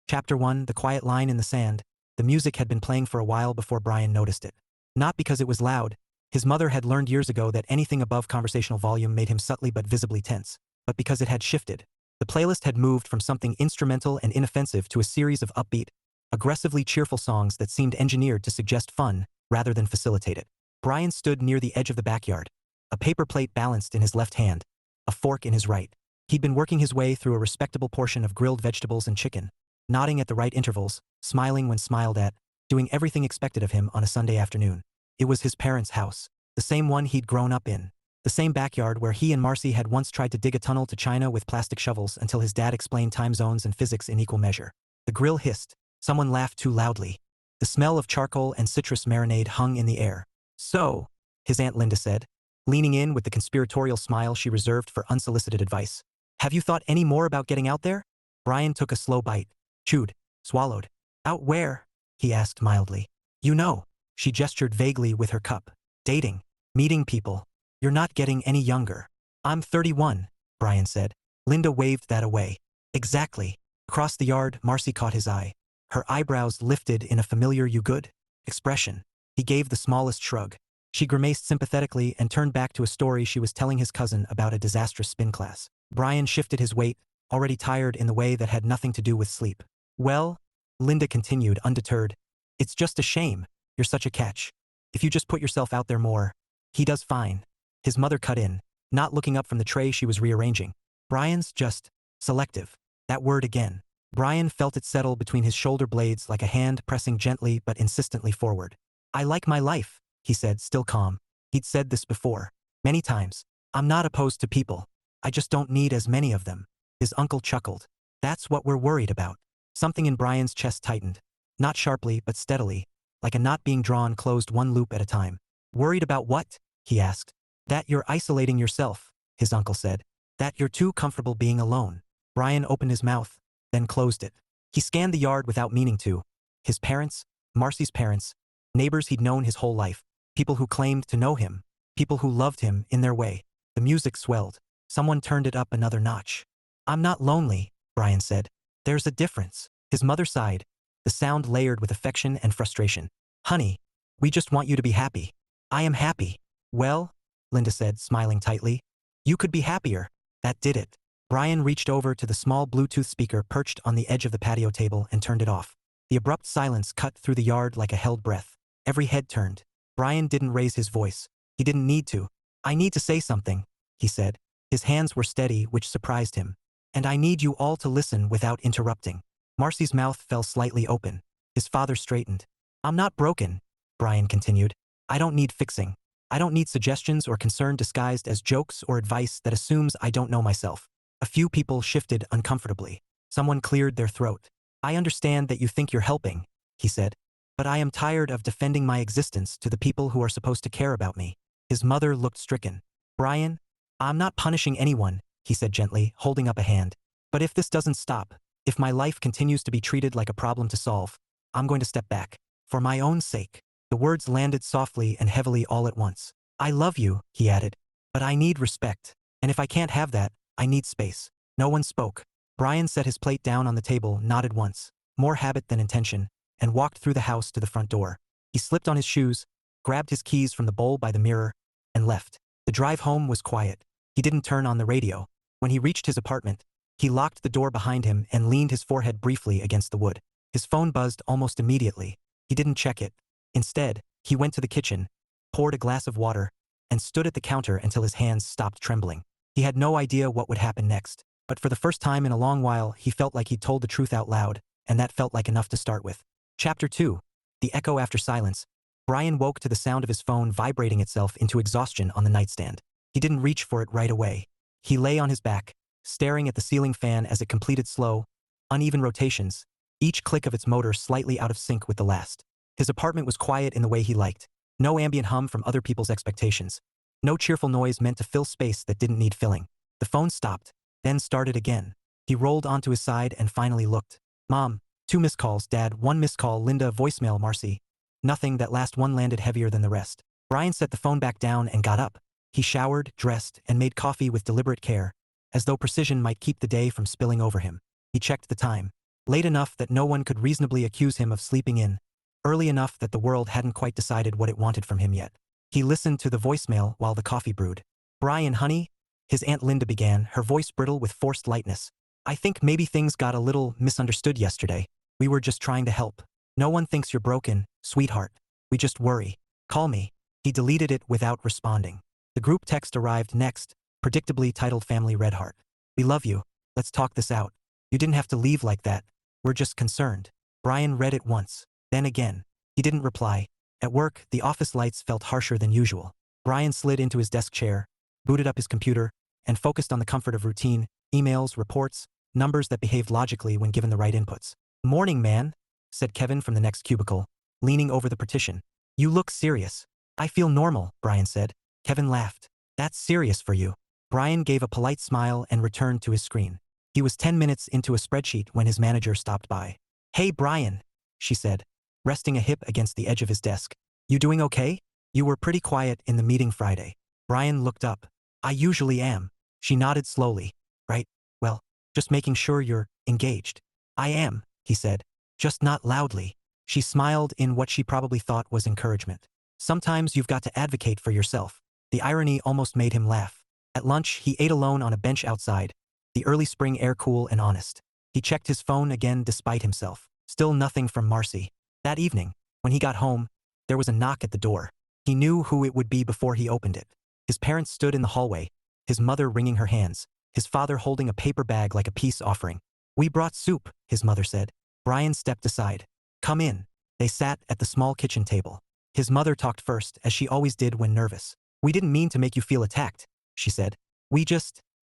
Chapter 1, The Quiet Line in the Sand. The music had been playing for a while before Brian noticed it. Not because it was loud. His mother had learned years ago that anything above conversational volume made him subtly but visibly tense, but because it had shifted. The playlist had moved from something instrumental and inoffensive to a series of upbeat, aggressively cheerful songs that seemed engineered to suggest fun rather than facilitate it. Brian stood near the edge of the backyard, a paper plate balanced in his left hand, a fork in his right. He'd been working his way through a respectable portion of grilled vegetables and chicken, nodding at the right intervals, smiling when smiled at, doing everything expected of him on a Sunday afternoon. It was his parents' house, the same one he'd grown up in, the same backyard where he and Marcy had once tried to dig a tunnel to China with plastic shovels until his dad explained time zones and physics in equal measure. The grill hissed. Someone laughed too loudly. The smell of charcoal and citrus marinade hung in the air. "So," his Aunt Linda said, leaning in with the conspiratorial smile she reserved for unsolicited advice. "Have you thought any more about getting out there?" Brian took a slow bite, chewed, swallowed. "Out where?" he asked mildly. "You know." She gestured vaguely with her cup. "Dating. Meeting people. You're not getting any younger." "I'm 31, Brian said. Linda waved that away. "Exactly." Across the yard, Marcy caught his eye. Her eyebrows lifted in a familiar "you good?" expression. He gave the smallest shrug. She grimaced sympathetically and turned back to a story she was telling his cousin about a disastrous spin class. Brian shifted his weight, already tired in the way that had nothing to do with sleep. "Well," Linda continued, undeterred, "it's just a shame. You're such a catch. If you just put yourself out there more." "He does fine." His mother cut in, not looking up from the tray she was rearranging. "Brian's just selective." That word again. Brian felt it settle between his shoulder blades like a hand pressing gently but insistently forward. "I like my life," he said, still calm. He'd said this before. Many times. "I'm not opposed to people. I just don't need as many of them." His uncle chuckled. "That's what we're worried about." Something in Brian's chest tightened. Not sharply, but steadily, like a knot being drawn closed one loop at a time. "Worried about what?" he asked. "That you're isolating yourself," his uncle said. "That you're too comfortable being alone." Brian opened his mouth, then closed it. He scanned the yard without meaning to. His parents, Marcy's parents, neighbors he'd known his whole life, people who claimed to know him, people who loved him in their way. The music swelled. Someone turned it up another notch. "I'm not lonely," Brian said. "There's a difference." His mother sighed, the sound layered with affection and frustration. "Honey, we just want you to be happy." "I am happy." "Well," Linda said, smiling tightly, "you could be happier." That did it. Brian reached over to the small Bluetooth speaker perched on the edge of the patio table and turned it off. The abrupt silence cut through the yard like a held breath. Every head turned. Brian didn't raise his voice. He didn't need to. "I need to say something," he said. His hands were steady, which surprised him. "And I need you all to listen without interrupting." Marcy's mouth fell slightly open. His father straightened. "I'm not broken," Brian continued. "I don't need fixing. I don't need suggestions or concern disguised as jokes or advice that assumes I don't know myself." A few people shifted uncomfortably. Someone cleared their throat. "I understand that you think you're helping," he said. "But I am tired of defending my existence to the people who are supposed to care about me." His mother looked stricken. "Brian, I'm not punishing anyone," he said gently, holding up a hand. "But if this doesn't stop, if my life continues to be treated like a problem to solve, I'm going to step back. For my own sake." The words landed softly and heavily all at once. "I love you," he added, "but I need respect. And if I can't have that, I need space." No one spoke. Brian set his plate down on the table, nodded once, more habit than intention, and walked through the house to the front door. He slipped on his shoes, grabbed his keys from the bowl by the mirror, and left. The drive home was quiet. He didn't turn on the radio. When he reached his apartment, he locked the door behind him and leaned his forehead briefly against the wood. His phone buzzed almost immediately. He didn't check it. Instead, he went to the kitchen, poured a glass of water, and stood at the counter until his hands stopped trembling. He had no idea what would happen next, but for the first time in a long while, he felt like he'd told the truth out loud, and that felt like enough to start with. Chapter 2. The Echo After Silence. Brian woke to the sound of his phone vibrating itself into exhaustion on the nightstand. He didn't reach for it right away. He lay on his back, staring at the ceiling fan as it completed slow, uneven rotations, each click of its motor slightly out of sync with the last. His apartment was quiet in the way he liked. No ambient hum from other people's expectations. No cheerful noise meant to fill space that didn't need filling. The phone stopped, then started again. He rolled onto his side and finally looked. "Mom, 2 missed calls, Dad, 1 missed call, Linda, voicemail, Marcy." Nothing. That last one landed heavier than the rest. Brian set the phone back down and got up. He showered, dressed, and made coffee with deliberate care, as though precision might keep the day from spilling over him. He checked the time. Late enough that no one could reasonably accuse him of sleeping in. Early enough that the world hadn't quite decided what it wanted from him yet. He listened to the voicemail while the coffee brewed. "Brian, honey?" His Aunt Linda began, her voice brittle with forced lightness. "I think maybe things got a little misunderstood yesterday. We were just trying to help. No one thinks you're broken, sweetheart. We just worry. Call me." He deleted it without responding. The group text arrived next, predictably titled Family Redheart. "We love you. Let's talk this out. You didn't have to leave like that. We're just concerned." Brian read it once, then again. He didn't reply. At work, the office lights felt harsher than usual. Brian slid into his desk chair, booted up his computer, and focused on the comfort of routine, emails, reports, numbers that behaved logically when given the right inputs. "Morning, man," said Kevin from the next cubicle, leaning over the partition. "You look serious." "I feel normal," Brian said. Kevin laughed. "That's serious for you." Brian gave a polite smile and returned to his screen. He was 10 minutes into a spreadsheet when his manager stopped by. "Hey, Brian," she said, resting a hip against the edge of his desk. "You doing okay? You were pretty quiet in the meeting Friday." Brian looked up. "I usually am." She nodded slowly. "Right, well, just making sure you're engaged." "I am," he said, "just not loudly." She smiled in what she probably thought was encouragement. "Sometimes you've got to advocate for yourself." The irony almost made him laugh. At lunch, he ate alone on a bench outside, the early spring air cool and honest. He checked his phone again despite himself. Still nothing from Marcy. That evening, when he got home, there was a knock at the door. He knew who it would be before he opened it. His parents stood in the hallway, his mother wringing her hands, his father holding a paper bag like a peace offering. "We brought soup," his mother said. Brian stepped aside. "Come in." They sat at the small kitchen table. His mother talked first, as she always did when nervous. "We didn't mean to make you feel attacked," she said.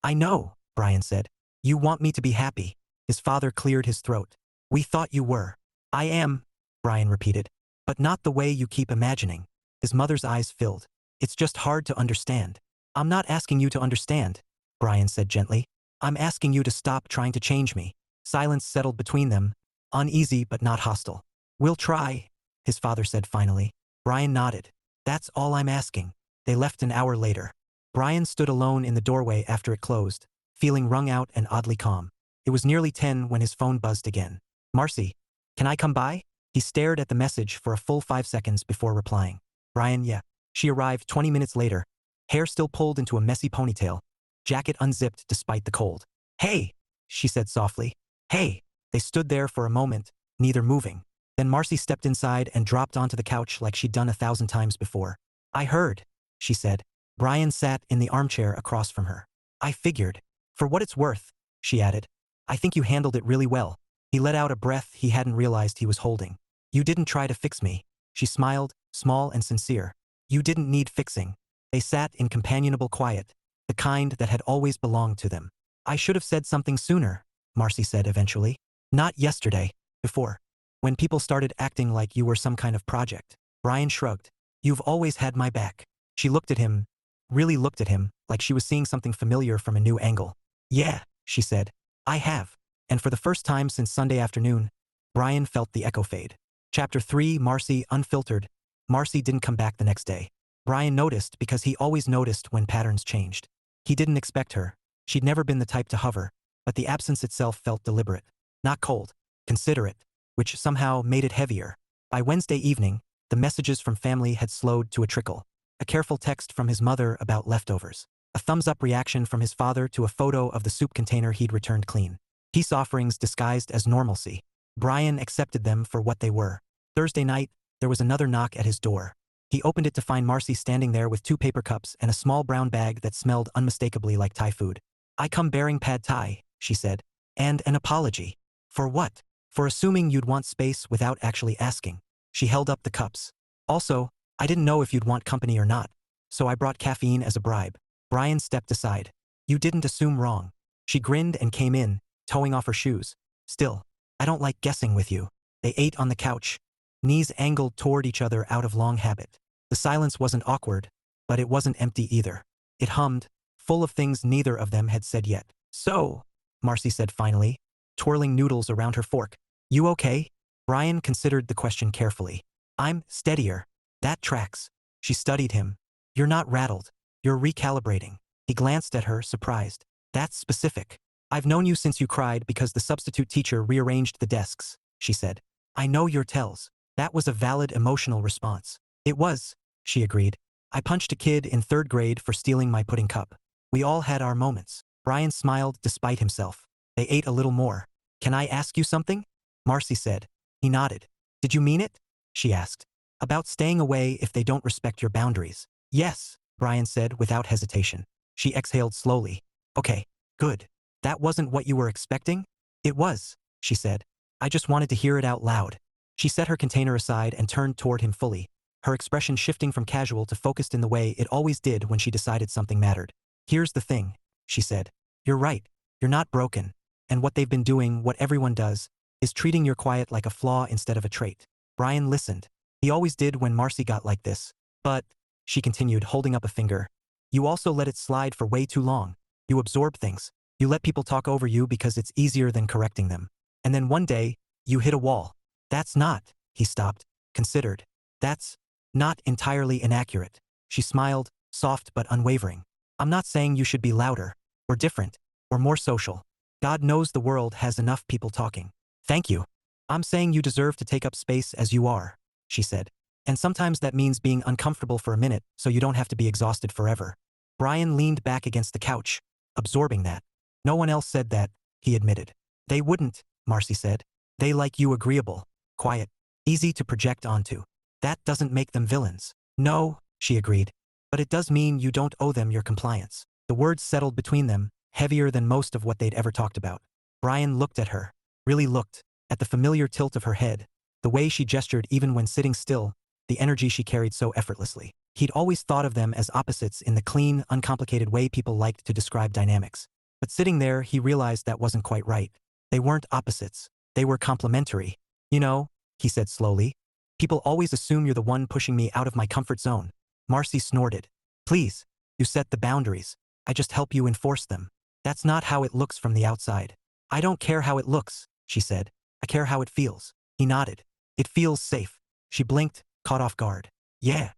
"I know," Brian said. "You want me to be happy." His father cleared his throat. "We thought you were." "I am," Brian repeated. "But not the way you keep imagining." His mother's eyes filled. "It's just hard to understand." "I'm not asking you to understand," Brian said gently. "I'm asking you to stop trying to change me." Silence settled between them, uneasy but not hostile. "We'll try," his father said finally. Brian nodded. "That's all I'm asking." They left an hour later. Brian stood alone in the doorway after it closed, feeling wrung out and oddly calm. It was nearly 10 when his phone buzzed again. "Marcy, can I come by?" He stared at the message for a full 5 seconds before replying. "Brian, yeah." She arrived 20 minutes later, hair still pulled into a messy ponytail, jacket unzipped despite the cold. "Hey," she said softly. "Hey." They stood there for a moment, neither moving. Then Marcy stepped inside and dropped onto the couch like she'd done 1,000 times before. "I heard," she said. Brian sat in the armchair across from her. "I figured. For what it's worth," she added. "I think you handled it really well." He let out a breath he hadn't realized he was holding. "You didn't try to fix me." She smiled, small and sincere. "You didn't need fixing." They sat in companionable quiet, the kind that had always belonged to them. "I should have said something sooner," Marcy said eventually. "Not yesterday. Before. When people started acting like you were some kind of project." Brian shrugged. "You've always had my back." She looked at him, really looked at him, like she was seeing something familiar from a new angle. "Yeah," she said. "I have." And for the first time since Sunday afternoon, Brian felt the echo fade. Chapter 3, Marcy, Unfiltered. Marcy didn't come back the next day. Brian noticed because he always noticed when patterns changed. He didn't expect her. She'd never been the type to hover, but the absence itself felt deliberate. Not cold, considerate, which somehow made it heavier. By Wednesday evening, the messages from family had slowed to a trickle. A careful text from his mother about leftovers. A thumbs-up reaction from his father to a photo of the soup container he'd returned clean. Peace offerings disguised as normalcy. Brian accepted them for what they were. Thursday night, there was another knock at his door. He opened it to find Marcy standing there with 2 paper cups and a small brown bag that smelled unmistakably like Thai food. "I come bearing pad Thai," she said. "And an apology." "For what?" "For assuming you'd want space without actually asking." She held up the cups. "Also, I didn't know if you'd want company or not, so I brought caffeine as a bribe." Brian stepped aside. "You didn't assume wrong." She grinned and came in, towing off her shoes. "Still, I don't like guessing with you." They ate on the couch, knees angled toward each other out of long habit. The silence wasn't awkward, but it wasn't empty either. It hummed, full of things neither of them had said yet. "So," Marcy said finally, twirling noodles around her fork. "You okay?" Brian considered the question carefully. "I'm steadier." "That tracks." She studied him. "You're not rattled. You're recalibrating." He glanced at her, surprised. "That's specific." I've known you since you cried because the substitute teacher rearranged the desks, she said. I know your tells. That was a valid emotional response. It was, she agreed. I punched a kid in 3rd grade for stealing my pudding cup. We all had our moments. Brian smiled despite himself. They ate a little more. Can I ask you something? Marcy said. He nodded. Did you mean it? She asked. About staying away if they don't respect your boundaries. Yes, Brian said without hesitation. She exhaled slowly. Okay, good. That wasn't what you were expecting? It was, she said. I just wanted to hear it out loud. She set her container aside and turned toward him fully, her expression shifting from casual to focused in the way it always did when she decided something mattered. Here's the thing, she said. You're right. You're not broken. And what they've been doing, what everyone does, is treating your quiet like a flaw instead of a trait. Brian listened. He always did when Marcy got like this. But, she continued, holding up a finger, you also let it slide for way too long. You absorb things. You let people talk over you because it's easier than correcting them. And then one day, you hit a wall. That's not, he stopped, considered. That's not entirely inaccurate. She smiled, soft but unwavering. I'm not saying you should be louder, or different, or more social. God knows the world has enough people talking. Thank you. I'm saying you deserve to take up space as you are, she said. And sometimes that means being uncomfortable for a minute so you don't have to be exhausted forever. Brian leaned back against the couch, absorbing that. No one else said that, he admitted. They wouldn't, Marcy said. They like you agreeable, quiet, easy to project onto. That doesn't make them villains. No, she agreed. But it does mean you don't owe them your compliance. The words settled between them, heavier than most of what they'd ever talked about. Brian looked at her, really looked, at the familiar tilt of her head, the way she gestured even when sitting still, the energy she carried so effortlessly. He'd always thought of them as opposites in the clean, uncomplicated way people liked to describe dynamics. But sitting there, he realized that wasn't quite right. They weren't opposites. They were complementary. You know, he said slowly, people always assume you're the one pushing me out of my comfort zone. Marcy snorted. Please, you set the boundaries. I just help you enforce them. That's not how it looks from the outside. I don't care how it looks, she said. I care how it feels. He nodded. It feels safe. She blinked, caught off guard. Yeah.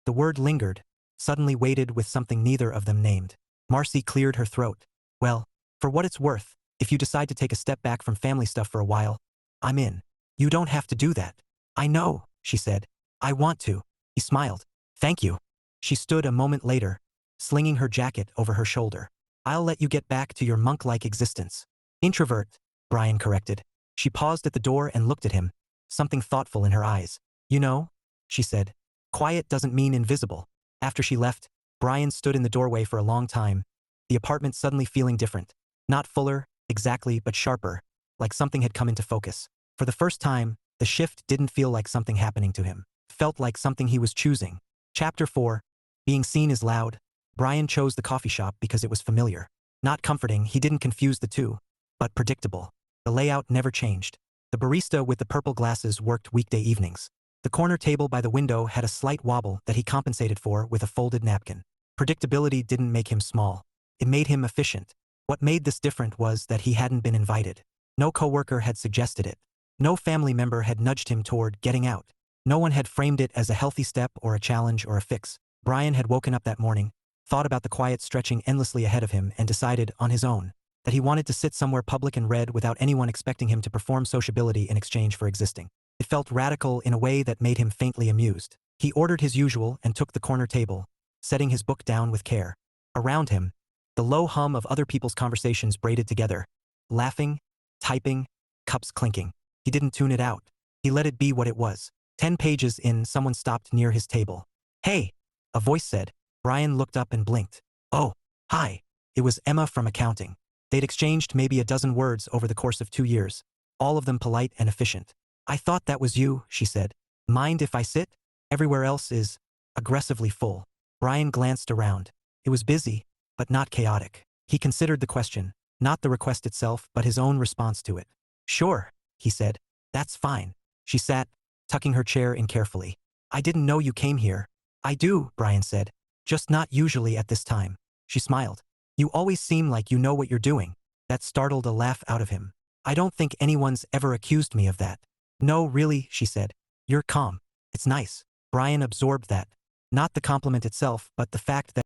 The word lingered, suddenly weighted with something neither of them named. Marcy cleared her throat. Well, for what it's worth, if you decide to take a step back from family stuff for a while, I'm in. You don't have to do that. I know, she said. I want to. He smiled. Thank you. She stood a moment later, slinging her jacket over her shoulder. I'll let you get back to your monk-like existence. Introvert, Brian corrected. She paused at the door and looked at him, something thoughtful in her eyes. You know, she said, quiet doesn't mean invisible. After she left, Brian stood in the doorway for a long time, the apartment suddenly feeling different. Not fuller, exactly, but sharper, like something had come into focus. For the first time, the shift didn't feel like something happening to him. It felt like something he was choosing. Chapter 4. Being seen is loud. Brian chose the coffee shop because it was familiar. Not comforting, he didn't confuse the two, but predictable. The layout never changed. The barista with the purple glasses worked weekday evenings. The corner table by the window had a slight wobble that he compensated for with a folded napkin. Predictability didn't make him small. It made him efficient. What made this different was that he hadn't been invited. No coworker had suggested it. No family member had nudged him toward getting out. No one had framed it as a healthy step or a challenge or a fix. Brian had woken up that morning, thought about the quiet stretching endlessly ahead of him and decided, on his own, that he wanted to sit somewhere public and read without anyone expecting him to perform sociability in exchange for existing. It felt radical in a way that made him faintly amused. He ordered his usual and took the corner table, setting his book down with care. Around him, the low hum of other people's conversations braided together, laughing, typing, cups clinking. He didn't tune it out. He let it be what it was. 10 pages in, someone stopped near his table. Hey, a voice said. Brian looked up and blinked. Oh, hi. It was Emma from accounting. They'd exchanged maybe a dozen words over the course of 2 years, all of them polite and efficient. I thought that was you, she said. Mind if I sit? Everywhere else is aggressively full. Brian glanced around. It was busy, but not chaotic. He considered the question, not the request itself, but his own response to it. Sure, he said. That's fine. She sat, tucking her chair in carefully. I didn't know you came here. I do, Brian said. Just not usually at this time. She smiled. You always seem like you know what you're doing. That startled a laugh out of him. I don't think anyone's ever accused me of that. No, really, she said. You're calm. It's nice. Brian absorbed that. Not the compliment itself, but the fact that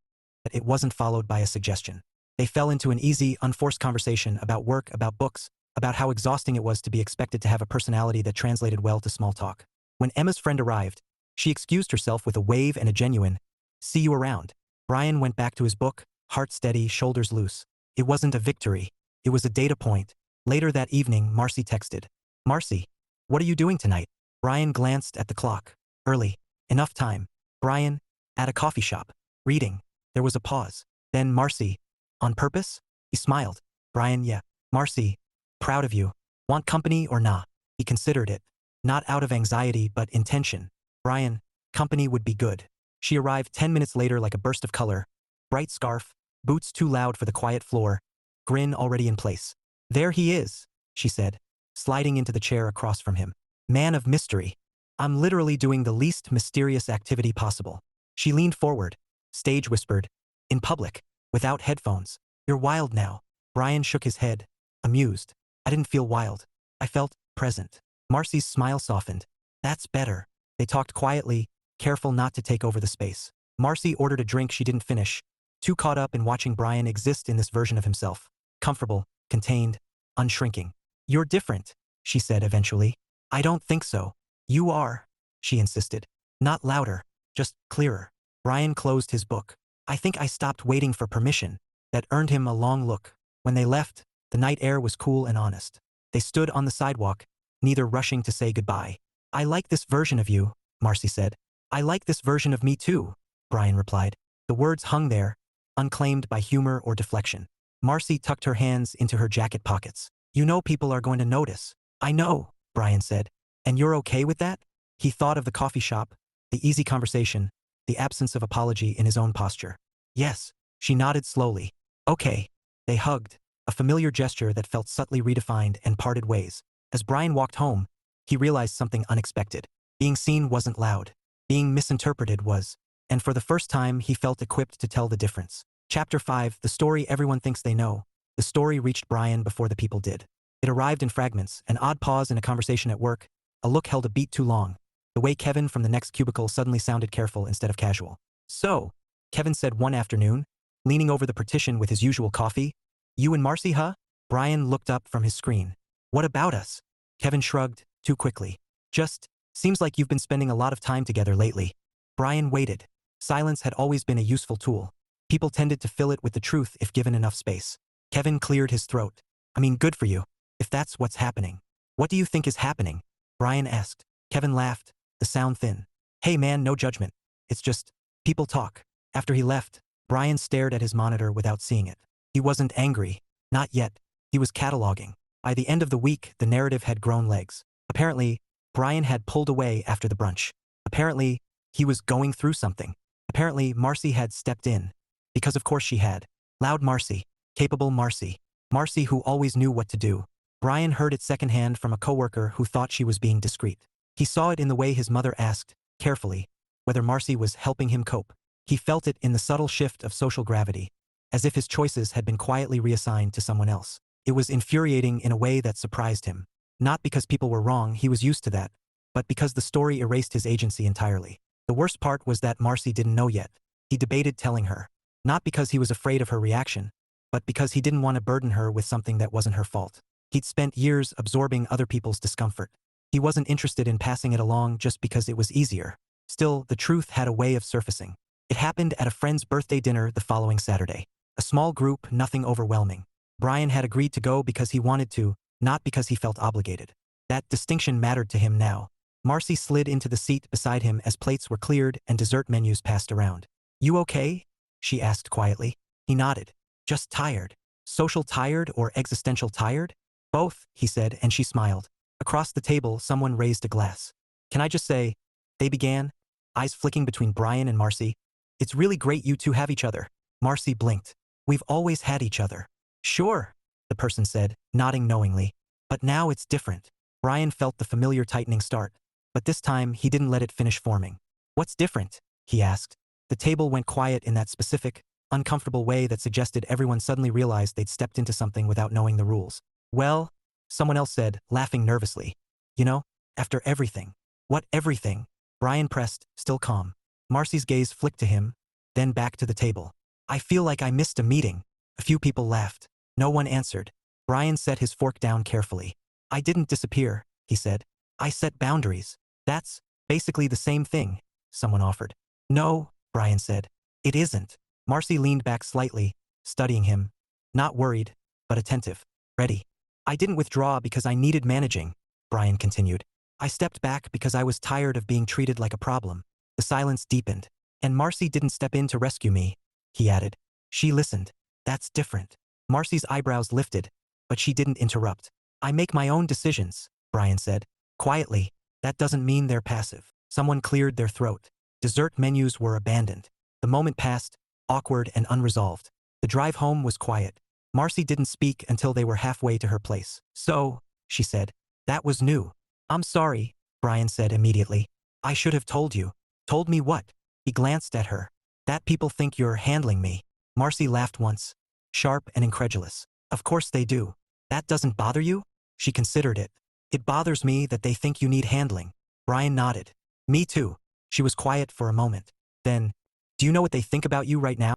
it wasn't followed by a suggestion. They fell into an easy, unforced conversation about work, about books, about how exhausting it was to be expected to have a personality that translated well to small talk. When Emma's friend arrived, she excused herself with a wave and a genuine, "See you around." Brian went back to his book, heart steady, shoulders loose. It wasn't a victory. It was a data point. Later that evening, Marcy texted, "Marcy, what are you doing tonight?" Brian glanced at the clock. "Early. Enough time." "Brian, at a coffee shop. Reading." There was a pause. Then Marcy, "On purpose?" He smiled. "Brian, yeah." "Marcy, proud of you. Want company or nah?" He considered it. Not out of anxiety, but intention. "Brian, company would be good." She arrived 10 minutes later like a burst of color. Bright scarf, boots too loud for the quiet floor, grin already in place. "There he is," she said, sliding into the chair across from him. "Man of mystery. I'm literally doing the least mysterious activity possible." She leaned forward. Stage whispered, "In public, without headphones. You're wild now." Brian shook his head, amused. "I didn't feel wild. I felt present." Marcy's smile softened. "That's better." They talked quietly, careful not to take over the space. Marcy ordered a drink she didn't finish, too caught up in watching Brian exist in this version of himself. Comfortable, contained, unshrinking. "You're different," she said eventually. "I don't think so." "You are," she insisted. "Not louder, just clearer." Brian closed his book. "I think I stopped waiting for permission." That earned him a long look. When they left, the night air was cool and honest. They stood on the sidewalk, neither rushing to say goodbye. "I like this version of you," Marcy said. "I like this version of me too," Brian replied. The words hung there, unclaimed by humor or deflection. Marcy tucked her hands into her jacket pockets. "You know people are going to notice." "I know," Brian said. "And you're okay with that?" He thought of the coffee shop, the easy conversation, the absence of apology in his own posture. "Yes," she nodded slowly. "Okay." They hugged, a familiar gesture that felt subtly redefined, and parted ways. As Brian walked home, he realized something unexpected. Being seen wasn't loud. Being misinterpreted was. And for the first time, he felt equipped to tell the difference. Chapter 5, the story everyone thinks they know. The story reached Brian before the people did. It arrived in fragments, an odd pause in a conversation at work, a look held a beat too long, the way Kevin from the next cubicle suddenly sounded careful instead of casual. "So," Kevin said one afternoon, leaning over the partition with his usual coffee, "you and Marcy, huh?" Brian looked up from his screen. "What about us?" Kevin shrugged, too quickly. "Just, seems like you've been spending a lot of time together lately." Brian waited. Silence had always been a useful tool. People tended to fill it with the truth if given enough space. Kevin cleared his throat. "I mean, good for you, if that's what's happening." "What do you think is happening?" Brian asked. Kevin laughed, the sound thin. "Hey man, no judgment. It's just, people talk." After he left, Brian stared at his monitor without seeing it. He wasn't angry. Not yet. He was cataloging. By the end of the week, the narrative had grown legs. Apparently, Brian had pulled away after the brunch. Apparently, he was going through something. Apparently, Marcy had stepped in. Because of course she had. Loud Marcy. Capable Marcy. Marcy who always knew what to do. Brian heard it secondhand from a coworker who thought she was being discreet. He saw it in the way his mother asked, carefully, whether Marcy was helping him cope. He felt it in the subtle shift of social gravity, as if his choices had been quietly reassigned to someone else. It was infuriating in a way that surprised him. Not because people were wrong, he was used to that, but because the story erased his agency entirely. The worst part was that Marcy didn't know yet. He debated telling her. Not because he was afraid of her reaction, but because he didn't want to burden her with something that wasn't her fault. He'd spent years absorbing other people's discomfort. He wasn't interested in passing it along just because it was easier. Still, the truth had a way of surfacing. It happened at a friend's birthday dinner the following Saturday. A small group, nothing overwhelming. Brian had agreed to go because he wanted to, not because he felt obligated. That distinction mattered to him now. Marcy slid into the seat beside him as plates were cleared and dessert menus passed around. "You okay?" she asked quietly. He nodded. "Just tired." "Social tired or existential tired?" "Both," he said, and she smiled. Across the table, someone raised a glass. "Can I just say," they began, eyes flicking between Brian and Marcy, "it's really great you two have each other." Marcy blinked. "We've always had each other." "Sure," the person said, nodding knowingly. "But now it's different." Brian felt the familiar tightening start. But this time, he didn't let it finish forming. "What's different?" he asked. The table went quiet in that specific, uncomfortable way that suggested everyone suddenly realized they'd stepped into something without knowing the rules. "Well," someone else said, laughing nervously. "You know, after everything." "What everything?" Brian pressed, still calm. Marcy's gaze flicked to him, then back to the table. "I feel like I missed a meeting." A few people laughed. No one answered. Brian set his fork down carefully. I didn't disappear, he said. I set boundaries. That's basically the same thing, someone offered. No, Brian said. It isn't. Marcy leaned back slightly, studying him. Not worried, but attentive. Ready. I didn't withdraw because I needed managing, Brian continued. I stepped back because I was tired of being treated like a problem. The silence deepened. And Marcy didn't step in to rescue me, he added. She listened. That's different. Marcy's eyebrows lifted, but she didn't interrupt. I make my own decisions, Brian said. Quietly. That doesn't mean they're passive. Someone cleared their throat. Dessert menus were abandoned. The moment passed, awkward and unresolved. The drive home was quiet. Marcy didn't speak until they were halfway to her place. So, she said, that was new. I'm sorry, Brian said immediately. I should have told you. Told me what? He glanced at her. That people think you're handling me. Marcy laughed once, sharp and incredulous. Of course they do. That doesn't bother you? She considered it. It bothers me that they think you need handling. Brian nodded. Me too. She was quiet for a moment. Then, do you know what they think about you right now?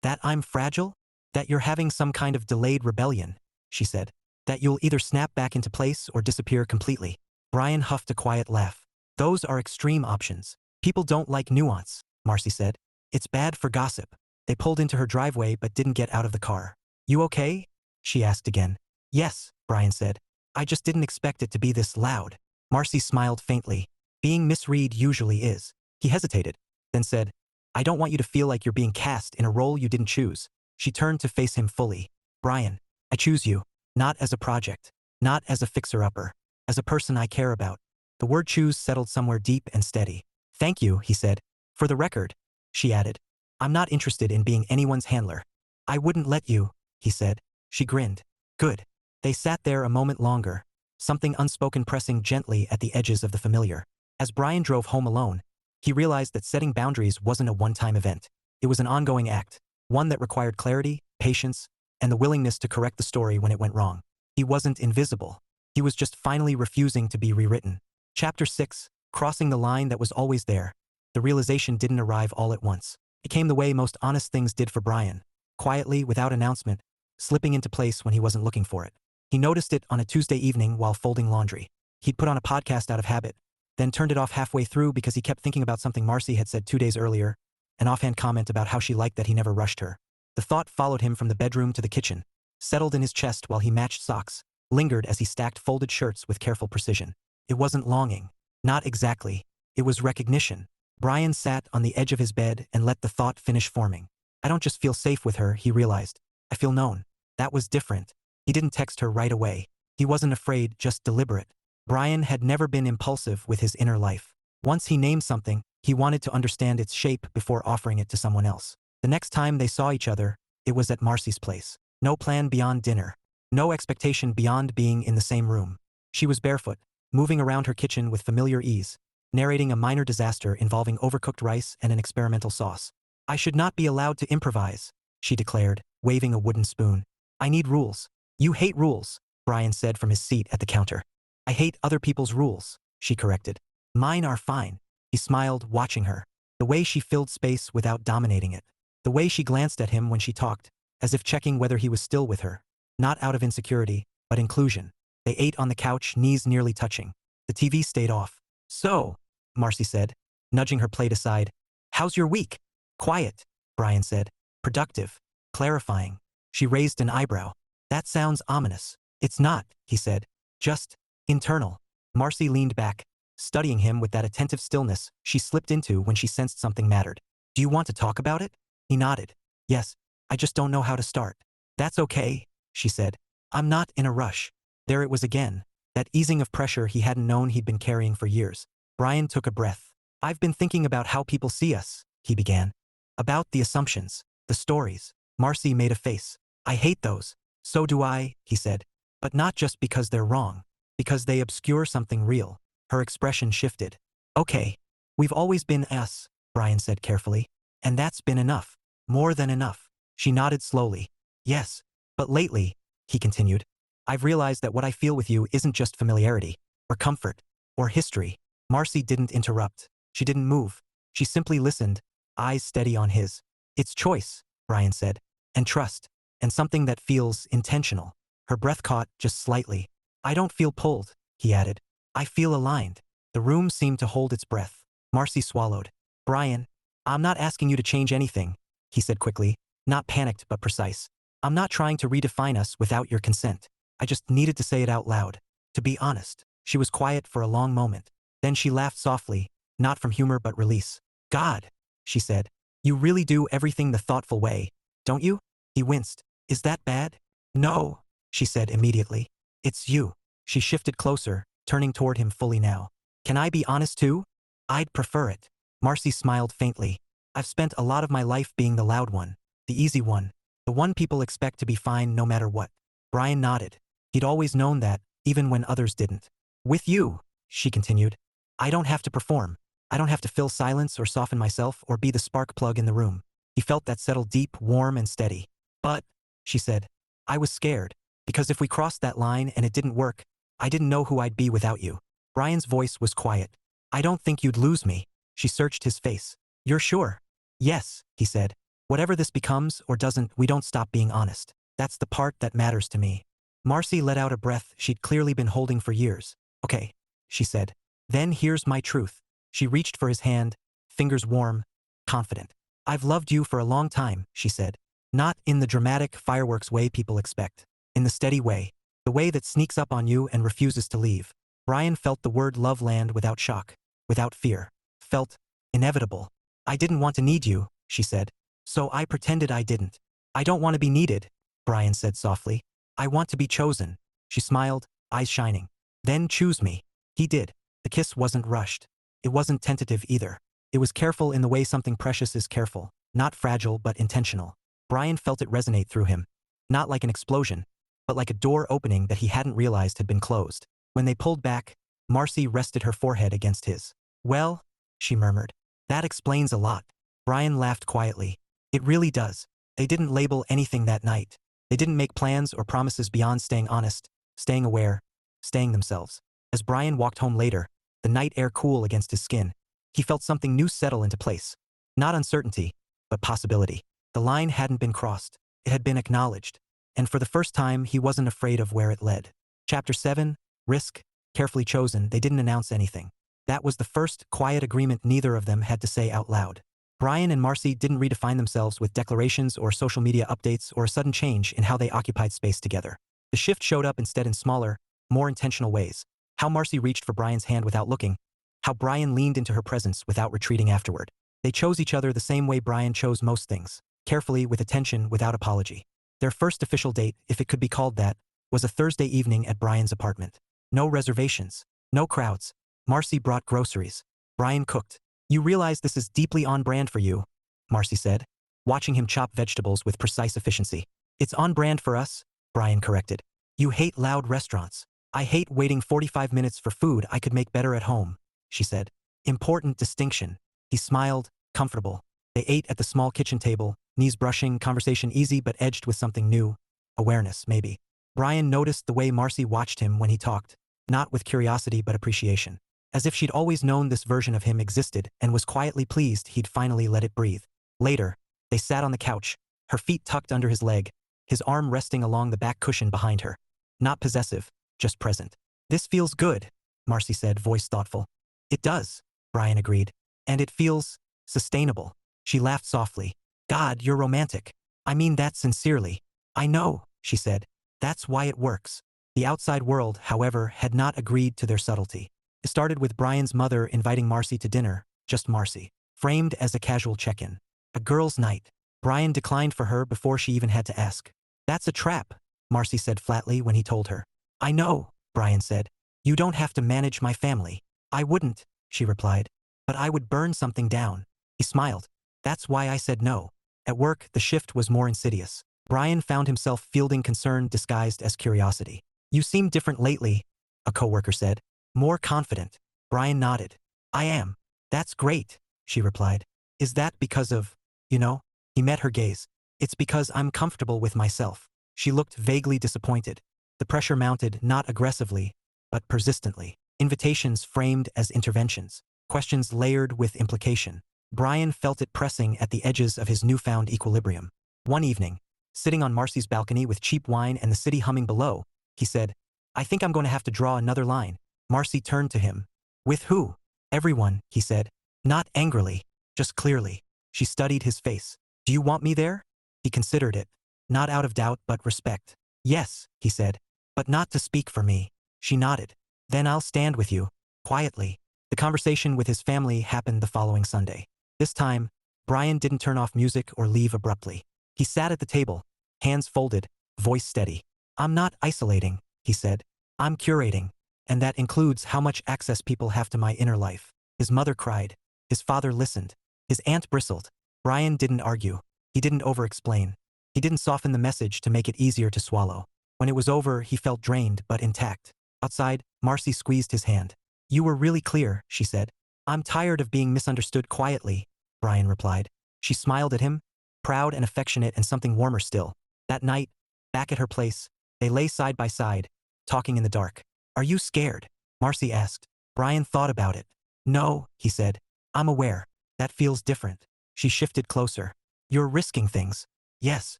That I'm fragile? That you're having some kind of delayed rebellion, she said. That you'll either snap back into place or disappear completely. Brian huffed a quiet laugh. Those are extreme options. People don't like nuance, Marcy said. It's bad for gossip. They pulled into her driveway but didn't get out of the car. You okay? She asked again. Yes, Brian said. I just didn't expect it to be this loud. Marcy smiled faintly. Being misread usually is. He hesitated, then said, I don't want you to feel like you're being cast in a role you didn't choose. She turned to face him fully. Brian, I choose you. Not as a project. Not as a fixer-upper. As a person I care about. The word choose settled somewhere deep and steady. Thank you, he said. For the record, she added. I'm not interested in being anyone's handler. I wouldn't let you, he said. She grinned. Good. They sat there a moment longer, something unspoken pressing gently at the edges of the familiar. As Brian drove home alone, he realized that setting boundaries wasn't a one-time event. It was an ongoing act, one that required clarity, patience, and the willingness to correct the story when it went wrong. He wasn't invisible. He was just finally refusing to be rewritten. Chapter 6, Crossing the Line That Was Always There. The realization didn't arrive all at once. It came the way most honest things did for Brian, quietly, without announcement, slipping into place when he wasn't looking for it. He noticed it on a Tuesday evening while folding laundry. He'd put on a podcast out of habit, then turned it off halfway through because he kept thinking about something Marcy had said 2 days earlier, an offhand comment about how she liked that he never rushed her. The thought followed him from the bedroom to the kitchen, settled in his chest while he matched socks, lingered as he stacked folded shirts with careful precision. It wasn't longing. Not exactly. It was recognition. Brian sat on the edge of his bed and let the thought finish forming. I don't just feel safe with her, he realized. I feel known. That was different. He didn't text her right away. He wasn't afraid, just deliberate. Brian had never been impulsive with his inner life. Once he named something, he wanted to understand its shape before offering it to someone else. The next time they saw each other, it was at Marcy's place. No plan beyond dinner. No expectation beyond being in the same room. She was barefoot, moving around her kitchen with familiar ease, narrating a minor disaster involving overcooked rice and an experimental sauce. I should not be allowed to improvise, she declared, waving a wooden spoon. I need rules. You hate rules, Brian said from his seat at the counter. I hate other people's rules, she corrected. Mine are fine. He smiled, watching her. The way she filled space without dominating it. The way she glanced at him when she talked, as if checking whether he was still with her. Not out of insecurity, but inclusion. They ate on the couch, knees nearly touching. The TV stayed off. So, Marcy said, nudging her plate aside. How's your week? Quiet, Brian said. Productive. Clarifying. She raised an eyebrow. That sounds ominous. It's not, he said. Just internal. Marcy leaned back, studying him with that attentive stillness she slipped into when she sensed something mattered. Do you want to talk about it? He nodded. Yes, I just don't know how to start. That's okay, she said. I'm not in a rush. There it was again, that easing of pressure he hadn't known he'd been carrying for years. Brian took a breath. I've been thinking about how people see us, he began. About the assumptions, the stories. Marcy made a face. I hate those. So do I, he said. But not just because they're wrong. Because they obscure something real. Her expression shifted. Okay. We've always been us, Brian said carefully. And that's been enough. More than enough. She nodded slowly. Yes. But lately, he continued, I've realized that what I feel with you isn't just familiarity, or comfort, or history. Marcy didn't interrupt. She didn't move. She simply listened, eyes steady on his. It's choice, Brian said. And trust. and something that feels intentional. Her breath caught just slightly. I don't feel pulled, he added. I feel aligned. The room seemed to hold its breath. Marcy swallowed. Brian, I'm not asking you to change anything, he said quickly, not panicked but precise. I'm not trying to redefine us without your consent. I just needed to say it out loud. To be honest. She was quiet for a long moment. Then she laughed softly, not from humor but release. God, she said. You really do everything the thoughtful way, don't you? He winced. Is that bad? No, she said immediately. It's you. She shifted closer, turning toward him fully now. Can I be honest too? I'd prefer it. Marcy smiled faintly. I've spent a lot of my life being the loud one, the easy one, the one people expect to be fine no matter what. Brian nodded. He'd always known that, even when others didn't. With you, she continued, I don't have to perform. I don't have to fill silence or soften myself or be the spark plug in the room. He felt that settle deep, warm, and steady. But, she said, I was scared, because if we crossed that line and it didn't work, I didn't know who I'd be without you. Brian's voice was quiet. I don't think you'd lose me. She searched his face. You're sure? Yes, he said. Whatever this becomes or doesn't, we don't stop being honest. That's the part that matters to me. Marcy let out a breath she'd clearly been holding for years. Okay, she said. Then here's my truth. She reached for his hand, fingers warm, confident. I've loved you for a long time, she said. Not in the dramatic fireworks way people expect. In the steady way. The way that sneaks up on you and refuses to leave. Brian felt the word love land without shock, without fear. Felt inevitable. I didn't want to need you, she said. So I pretended I didn't. I don't want to be needed, Brian said softly. I want to be chosen. She smiled, eyes shining. Then choose me. He did. The kiss wasn't rushed. It wasn't tentative either. It was careful in the way something precious is careful, not fragile but intentional. Brian felt it resonate through him. Not like an explosion, but like a door opening that he hadn't realized had been closed. When they pulled back, Marcy rested her forehead against his. Well, she murmured. That explains a lot. Brian laughed quietly. It really does. They didn't label anything that night. They didn't make plans or promises beyond staying honest, staying aware, staying themselves. As Brian walked home later, the night air cool against his skin, he felt something new settle into place. Not uncertainty, but possibility. The line hadn't been crossed. It had been acknowledged. And for the first time, he wasn't afraid of where it led. Chapter 7, Risk, carefully chosen, they didn't announce anything. That was the first quiet agreement neither of them had to say out loud. Brian and Marcy didn't redefine themselves with declarations or social media updates or a sudden change in how they occupied space together. The shift showed up instead in smaller, more intentional ways. How Marcy reached for Brian's hand without looking. How Brian leaned into her presence without retreating afterward. They chose each other the same way Brian chose most things. Carefully, with attention, without apology. Their first official date, if it could be called that, was a Thursday evening at Brian's apartment. No reservations. No crowds. Marcy brought groceries. Brian cooked. You realize this is deeply on brand for you, Marcy said, watching him chop vegetables with precise efficiency. It's on brand for us, Brian corrected. You hate loud restaurants. I hate waiting 45 minutes for food I could make better at home, she said. Important distinction. He smiled, comfortable. They ate at the small kitchen table, knees brushing, conversation easy but edged with something new. Awareness, maybe. Brian noticed the way Marcy watched him when he talked, not with curiosity but appreciation. As if she'd always known this version of him existed and was quietly pleased he'd finally let it breathe. Later, they sat on the couch, her feet tucked under his leg, his arm resting along the back cushion behind her. Not possessive, just present. This feels good, Marcy said, voice thoughtful. It does, Brian agreed. And it feels sustainable. She laughed softly. God, you're romantic. I mean that sincerely. I know, she said. That's why it works. The outside world, however, had not agreed to their subtlety. It started with Brian's mother inviting Marcy to dinner, just Marcy, framed as a casual check-in. A girls' night. Brian declined for her before she even had to ask. That's a trap, Marcy said flatly when he told her. I know, Brian said. You don't have to manage my family. I wouldn't, she replied. But I would burn something down. He smiled. That's why I said no. At work, the shift was more insidious. Brian found himself fielding concern disguised as curiosity. You seem different lately, a coworker said. More confident. Brian nodded. I am. That's great, she replied. Is that because of, you know? He met her gaze. It's because I'm comfortable with myself. She looked vaguely disappointed. The pressure mounted not aggressively, but persistently. Invitations framed as interventions. Questions layered with implication. Brian felt it pressing at the edges of his newfound equilibrium. One evening, Sitting on Marcy's balcony with cheap wine and the city humming below, he said, "I think I'm going to have to draw another line." Marcy turned to him. "With who?" "Everyone," he said. Not angrily, just clearly. She studied his face. "Do you want me there?" He considered it. Not out of doubt but respect. "Yes," he said. "But not to speak for me." She nodded. "Then I'll stand with you." Quietly. The conversation with his family happened the following Sunday. This time, Brian didn't turn off music or leave abruptly. He sat at the table, hands folded, voice steady. "I'm not isolating," he said. "I'm curating. And that includes how much access people have to my inner life." His mother cried. His father listened. His aunt bristled. Brian didn't argue. He didn't over-explain. He didn't soften the message to make it easier to swallow. When it was over, he felt drained but intact. Outside, Marcy squeezed his hand. "You were really clear," she said. "I'm tired of being misunderstood quietly," Brian replied. She smiled at him, proud and affectionate and something warmer still. That night, back at her place, they lay side by side, talking in the dark. "Are you scared?" Marcy asked. Brian thought about it. "No," he said. "I'm aware. That feels different." She shifted closer. "You're risking things." "Yes.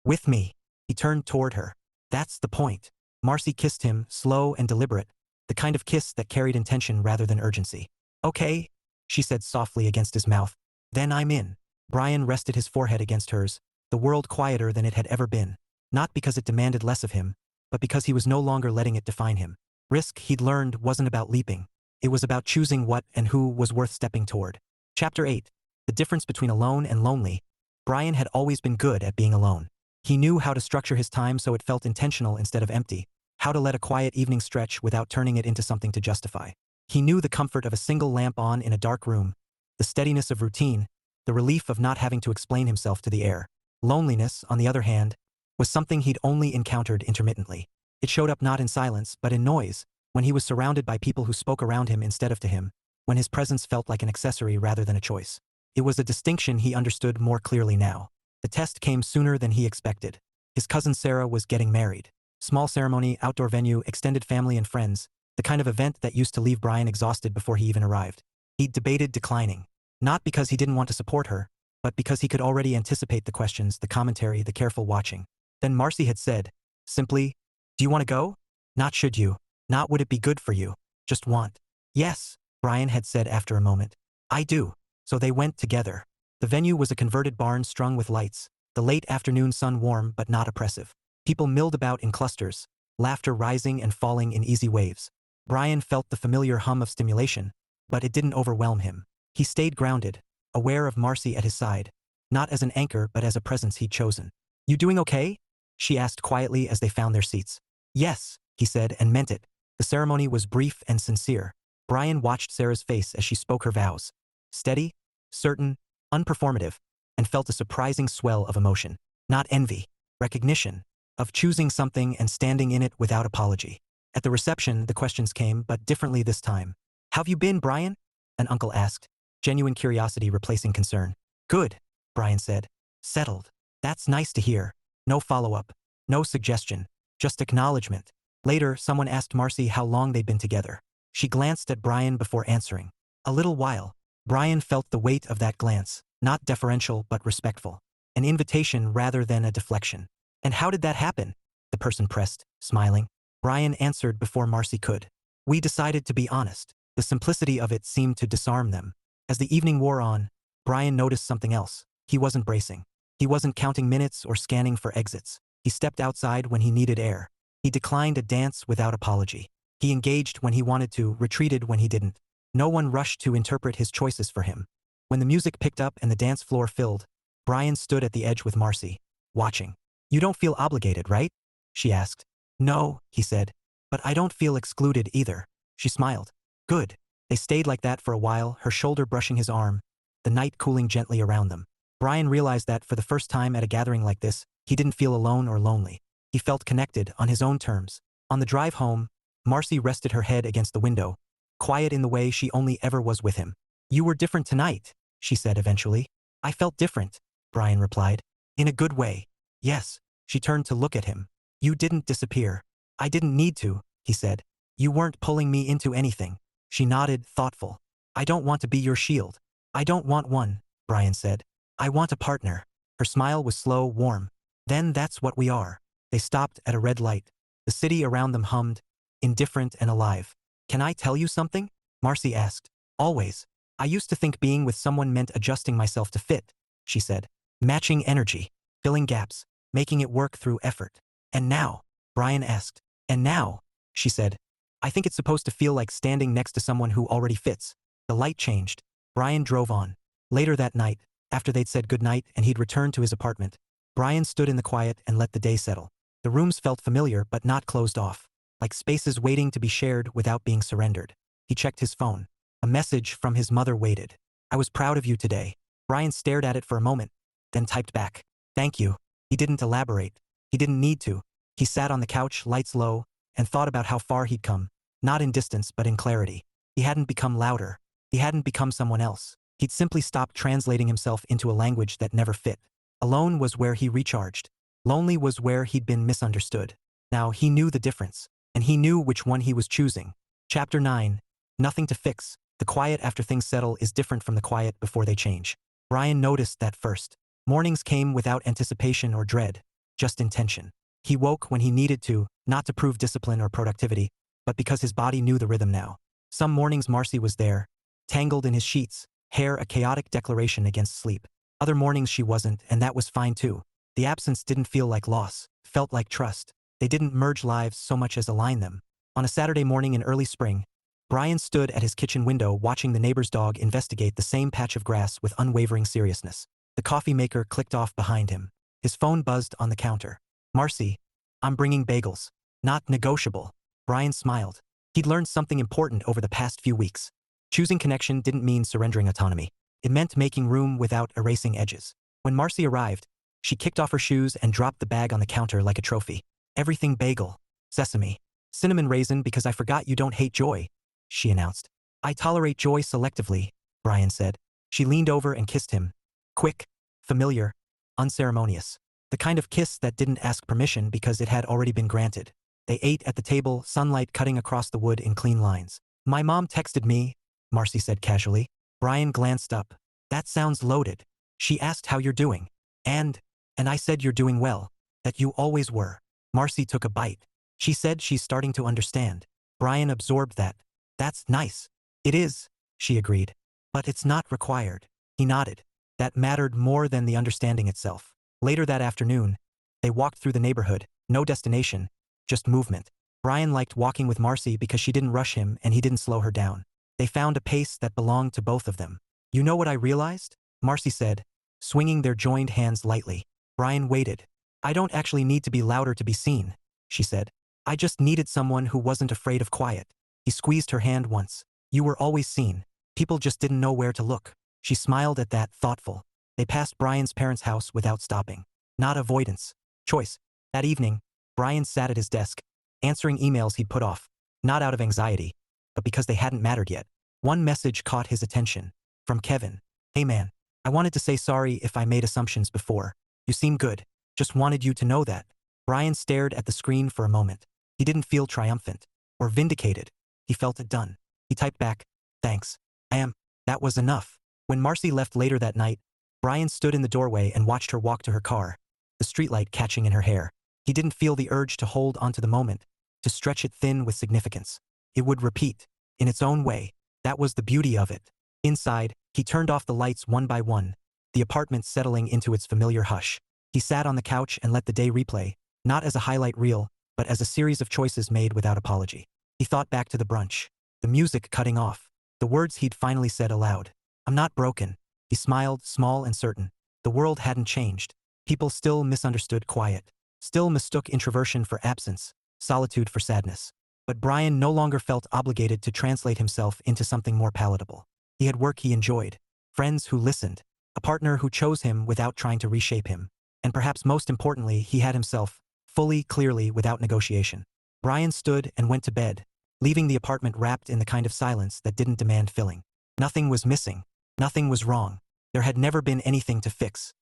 With me." He turned toward her. "That's the point." Marcy kissed him, slow and deliberate, the kind of kiss that carried intention rather than urgency. "Okay," she said softly against his mouth. "Then I'm in." Brian rested his forehead against hers, the world quieter than it had ever been. Not because it demanded less of him, but because he was no longer letting it define him. Risk, he'd learned, wasn't about leaping. It was about choosing what and who was worth stepping toward. Chapter 8. The difference between alone and lonely. Brian had always been good at being alone. He knew how to structure his time so it felt intentional instead of empty, how to let a quiet evening stretch without turning it into something to justify. He knew the comfort of a single lamp on in a dark room, the steadiness of routine, the relief of not having to explain himself to the air. Loneliness, on the other hand, was something he'd only encountered intermittently. It showed up not in silence, but in noise, when he was surrounded by people who spoke around him instead of to him, when his presence felt like an accessory rather than a choice. It was a distinction he understood more clearly now. The test came sooner than he expected. His cousin Sarah was getting married. Small ceremony, outdoor venue, extended family and friends, the kind of event that used to leave Brian exhausted before he even arrived. He'd debated declining. Not because he didn't want to support her, but because he could already anticipate the questions, the commentary, the careful watching. Then Marcy had said, simply, "Do you want to go?" Not should you. Not would it be good for you. Just want. "Yes," Brian had said after a moment. "I do." So they went together. The venue was a converted barn strung with lights, the late afternoon sun warm but not oppressive. People milled about in clusters, laughter rising and falling in easy waves. Brian felt the familiar hum of stimulation, but it didn't overwhelm him. He stayed grounded, aware of Marcy at his side, not as an anchor but as a presence he'd chosen. "You doing okay?" she asked quietly as they found their seats. "Yes," he said, and meant it. The ceremony was brief and sincere. Brian watched Sarah's face as she spoke her vows. Steady, certain, unperformative, and felt a surprising swell of emotion. Not envy, recognition, of choosing something and standing in it without apology. At the reception, the questions came, but differently this time. "How've you been, Brian?" an uncle asked, genuine curiosity replacing concern. "Good," Brian said. "Settled. That's nice to hear." No follow-up, no suggestion, just acknowledgement. Later, someone asked Marcy how long they'd been together. She glanced at Brian before answering. "A little while." Brian felt the weight of that glance, not deferential but respectful. An invitation rather than a deflection. "And how did that happen?" the person pressed, smiling. Brian answered before Marcy could. "We decided to be honest." The simplicity of it seemed to disarm them. As the evening wore on, Brian noticed something else. He wasn't bracing. He wasn't counting minutes or scanning for exits. He stepped outside when he needed air. He declined a dance without apology. He engaged when he wanted to, retreated when he didn't. No one rushed to interpret his choices for him. When the music picked up and the dance floor filled, Brian stood at the edge with Marcy, watching. "You don't feel obligated, right?" she asked. "No," he said. "But I don't feel excluded either." She smiled. "Good." They stayed like that for a while, her shoulder brushing his arm, the night cooling gently around them. Brian realized that, for the first time at a gathering like this, he didn't feel alone or lonely. He felt connected, on his own terms. On the drive home, Marcy rested her head against the window, quiet in the way she only ever was with him. "You were different tonight," she said eventually. "I felt different," Brian replied. "In a good way." "Yes." She turned to look at him. "You didn't disappear." "I didn't need to," he said. "You weren't pulling me into anything." She nodded, thoughtful. "I don't want to be your shield." "I don't want one," Brian said. "I want a partner." Her smile was slow, warm. Then that's what we are. They stopped at a red light. The city around them hummed, indifferent and alive. Can I tell you something? Marcy asked. Always. I used to think being with someone meant adjusting myself to fit, she said. Matching energy, filling gaps, making it work through effort. And now? Brian asked. And now? She said. I think it's supposed to feel like standing next to someone who already fits. The light changed. Brian drove on. Later that night, after they'd said goodnight and he'd returned to his apartment, Brian stood in the quiet and let the day settle. The rooms felt familiar but not closed off, like spaces waiting to be shared without being surrendered. He checked his phone. A message from his mother waited. I was proud of you today. Brian stared at it for a moment, then typed back. Thank you. He didn't elaborate. He didn't need to. He sat on the couch, lights low, and thought about how far he'd come. Not in distance, but in clarity. He hadn't become louder. He hadn't become someone else. He'd simply stopped translating himself into a language that never fit. Alone was where he recharged. Lonely was where he'd been misunderstood. Now he knew the difference, and he knew which one he was choosing. Chapter 9. Nothing to fix. The quiet after things settle is different from the quiet before they change. Brian noticed that first. Mornings came without anticipation or dread, just intention. He woke when he needed to, not to prove discipline or productivity, but because his body knew the rhythm now. Some mornings Marcy was there, tangled in his sheets, hair a chaotic declaration against sleep. Other mornings she wasn't, and that was fine too. The absence didn't feel like loss, felt like trust. They didn't merge lives so much as align them. On a Saturday morning in early spring, Brian stood at his kitchen window watching the neighbor's dog investigate the same patch of grass with unwavering seriousness. The coffee maker clicked off behind him. His phone buzzed on the counter. Marcy, I'm bringing bagels. Not negotiable. Brian smiled. He'd learned something important over the past few weeks. Choosing connection didn't mean surrendering autonomy. It meant making room without erasing edges. When Marcy arrived, she kicked off her shoes and dropped the bag on the counter like a trophy. Everything bagel. Sesame. Cinnamon raisin because I forgot you don't hate joy, she announced. I tolerate joy selectively, Brian said. She leaned over and kissed him. Quick, familiar, unceremonious. The kind of kiss that didn't ask permission because it had already been granted. They ate at the table, sunlight cutting across the wood in clean lines. My mom texted me, Marcy said casually. Brian glanced up. That sounds loaded. She asked how you're doing. And I said you're doing well. That you always were. Marcy took a bite. She said she's starting to understand. Brian absorbed that. That's nice. It is, she agreed. But it's not required. He nodded. That mattered more than the understanding itself. Later that afternoon, they walked through the neighborhood, no destination, just movement. Brian liked walking with Marcy because she didn't rush him and he didn't slow her down. They found a pace that belonged to both of them. You know what I realized? Marcy said, swinging their joined hands lightly. Brian waited. I don't actually need to be louder to be seen, she said. I just needed someone who wasn't afraid of quiet. He squeezed her hand once. You were always seen. People just didn't know where to look. She smiled at that, thoughtful. They passed Brian's parents' house without stopping. Not avoidance. Choice. That evening, Brian sat at his desk, answering emails he'd put off. Not out of anxiety, but because they hadn't mattered yet. One message caught his attention. From Kevin. Hey man, I wanted to say sorry if I made assumptions before. You seem good. Just wanted you to know that. Brian stared at the screen for a moment. He didn't feel triumphant or vindicated. He felt it done. He typed back, thanks. I am. That was enough. When Marcy left later that night, Brian stood in the doorway and watched her walk to her car, the streetlight catching in her hair. He didn't feel the urge to hold onto the moment, to stretch it thin with significance. It would repeat, in its own way. That was the beauty of it. Inside, he turned off the lights one by one, the apartment settling into its familiar hush. He sat on the couch and let the day replay, not as a highlight reel, but as a series of choices made without apology. He thought back to the brunch, the music cutting off, the words he'd finally said aloud. I'm not broken. He smiled, small and certain. The world hadn't changed. People still misunderstood quiet, still mistook introversion for absence, solitude for sadness. But Brian no longer felt obligated to translate himself into something more palatable. He had work he enjoyed, friends who listened, a partner who chose him without trying to reshape him, and perhaps most importantly, he had himself, fully, clearly, without negotiation. Brian stood and went to bed, leaving the apartment wrapped in the kind of silence that didn't demand filling. Nothing was missing. Nothing was wrong. There had never been anything to fix.